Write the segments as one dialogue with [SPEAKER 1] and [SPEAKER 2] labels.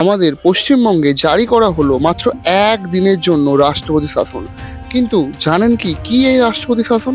[SPEAKER 1] আমাদের পশ্চিমবঙ্গে জারি করা হলো মাত্র একদিনের জন্য রাষ্ট্রপতি শাসন। কিন্তু জানেন কি এই রাষ্ট্রপতি শাসন?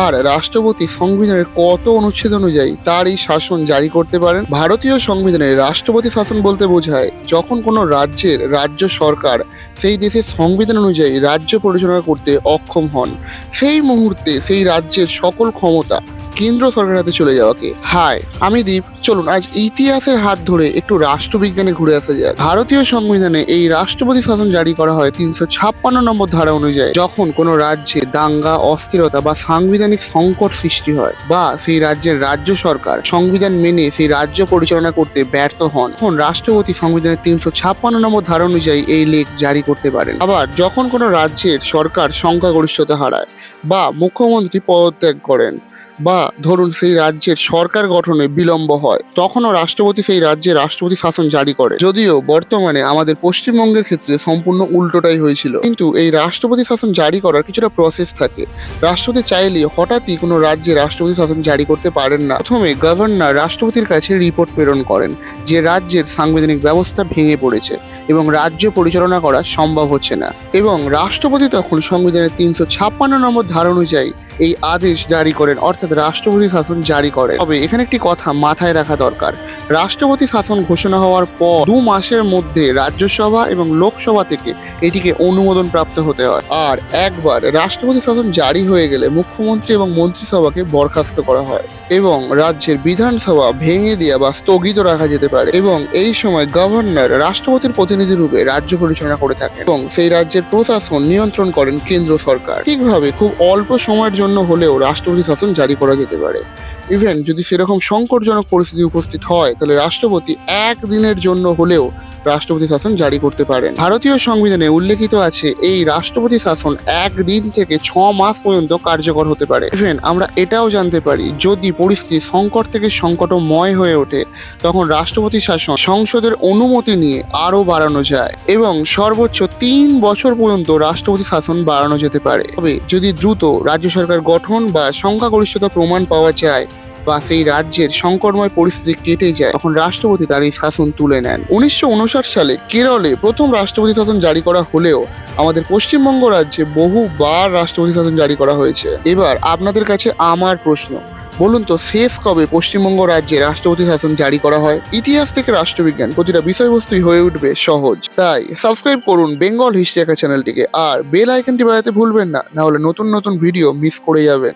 [SPEAKER 1] আর রাষ্ট্রপতি সংবিধানের কত অনুচ্ছেদ অনুযায়ী তার এই শাসন জারি করতে পারেন? ভারতীয় সংবিধানে রাষ্ট্রপতি শাসন বলতে বোঝায় যখন কোনো রাজ্যের রাজ্য সরকার সেই দেশের সংবিধান অনুযায়ী রাজ্য পরিচালনা করতে অক্ষম হন, সেই মুহূর্তে সেই রাজ্যের সকল ক্ষমতা কেন্দ্র সরকারের হাতে চলে যাওয়াকে। হাই, আমি দীপ। চলুন আজ ইতিহাসের হাত ধরে একটু রাষ্ট্রবিজ্ঞানে ঘুরে আসা যাক। ভারতীয় সংবিধানে এই রাষ্ট্রপতি শাসন জারি করা হয় 356 নম্বর ধারা অনুযায়ী। যখন কোনো রাজ্যে দাঙ্গা, অস্থিরতা বা সাংবিধানিক সংকট সৃষ্টি হয়, বা সেই রাজ্যের রাজ্য সরকার সংবিধান মেনে সেই রাজ্য পরিচালনা করতে ব্যর্থ হন, তখন রাষ্ট্রপতি সংবিধানের 356 নম্বর ধারা অনুযায়ী এই লেখ জারি করতে পারেন। আবার যখন কোনো রাজ্যের সরকার সংখ্যাগরিষ্ঠতা হারায় বা মুখ্যমন্ত্রী পদত্যাগ করেন, বা ধরুন সেই রাজ্যের সরকার গঠনে বিলম্ব হয়, তখনও রাষ্ট্রপতি সেই রাজ্যে রাষ্ট্রপতি শাসন জারি করে। যদিও বর্তমানে আমাদের পশ্চিমবঙ্গের ক্ষেত্রে সম্পূর্ণ উল্টোটাই হয়েছিল, কিন্তু এই রাষ্ট্রপতি শাসন জারি করার কিছুটা প্রসেস থাকে। রাষ্ট্রপতি চাইলে হঠাৎই কোনো রাজ্যে রাষ্ট্রপতি শাসন জারি করতে পারেন না। প্রথমে গভর্নর রাষ্ট্রপতির কাছে রিপোর্ট প্রেরণ করেন যে রাজ্যের সাংবিধানিক ব্যবস্থা ভেঙে পড়েছে এবং রাজ্য পরিচালনা করা সম্ভব হচ্ছে না, এবং রাষ্ট্রপতি তখন সংবিধানের 356 নম্বর ধারা অনুযায়ী এই আদেশ জারি করেন, অর্থাৎ রাষ্ট্রপতি শাসন জারি করেন। তবে এখানে একটি কথা মাথায় রাখা দরকার, রাষ্ট্রপতি শাসন ঘোষণা হওয়ার পর 2 মাসের মধ্যে রাজ্যসভা এবং লোকসভা থেকে এটিকে অনুমোদন প্রাপ্ত হতে হয়। আর একবার রাষ্ট্রপতি শাসন জারি হয়ে গেলে মুখ্যমন্ত্রী এবং মন্ত্রিসভাকে বরখাস্ত করা হয় এবং রাজ্যের বিধানসভা ভেঙে দেওয়া বা স্থগিত রাখা যেতে পারে, এবং এই সময় গভর্নর রাষ্ট্রপতির প্রতিনিধি রূপে রাজ্য পরিচালনা করে থাকেন এবং সেই রাজ্যের প্রশাসন নিয়ন্ত্রণ করেন কেন্দ্র সরকার। ঠিকভাবে খুব অল্প সময়ের জন্য হলেও রাষ্ট্রপতি শাসন জারি করা যেতে পারে। ইভেন যদি সেরকম সংকটজনক পরিস্থিতি উপস্থিত হয়, তাহলে রাষ্ট্রপতি একদিনের জন্য হলেও রাষ্ট্রপতি শাসন জারি করতে পারেন। ভারতীয় সংবিধানে উল্লেখিত আছে এই রাষ্ট্রপতি শাসন 1 দিন থেকে 6 মাস পর্যন্ত কার্যকর হতে পারে। ইভেন আমরা এটাও জানতে পারি, যদি পরিস্থিতি সংকট থেকে সংকটময় হয়ে ওঠে, তখন রাষ্ট্রপতি শাসন সংসদের অনুমতি নিয়ে আরও বাড়ানো যায় এবং সর্বোচ্চ 3 বছর পর্যন্ত রাষ্ট্রপতি শাসন বাড়ানো যেতে পারে। তবে যদি দ্রুত রাজ্য সরকার গঠন বা সংখ্যাগরিষ্ঠতা প্রমাণ পাওয়া যায় বা সেই রাজ্যের সংকটময় পরিস্থিতি কেটে যায়, তখন রাষ্ট্রপতি তার এই শাসন তুলে নেন। 1959 সালে কেরলে প্রথম রাষ্ট্রপতি শাসন জারি করা হলেও আমাদের পশ্চিমবঙ্গ রাজ্যে বহুবার রাষ্ট্রপতি শাসন জারি করা হয়েছে। এবার আপনাদের কাছে আমার প্রশ্ন, বলুন তো শেষ কবে পশ্চিমবঙ্গ রাজ্যে রাষ্ট্রপতি শাসন জারি করা হয়? ইতিহাস থেকে রাষ্ট্রবিজ্ঞান, প্রতিটা বিষয়বস্তুই হয়ে উঠবে সহজ। তাই সাবস্ক্রাইব করুন বেঙ্গল হিস্ট্রি একা চ্যানেলটিকে, আর বেল আইকনটি বাজাতে ভুলবেন না, না হলে নতুন নতুন ভিডিও মিস করে যাবেন।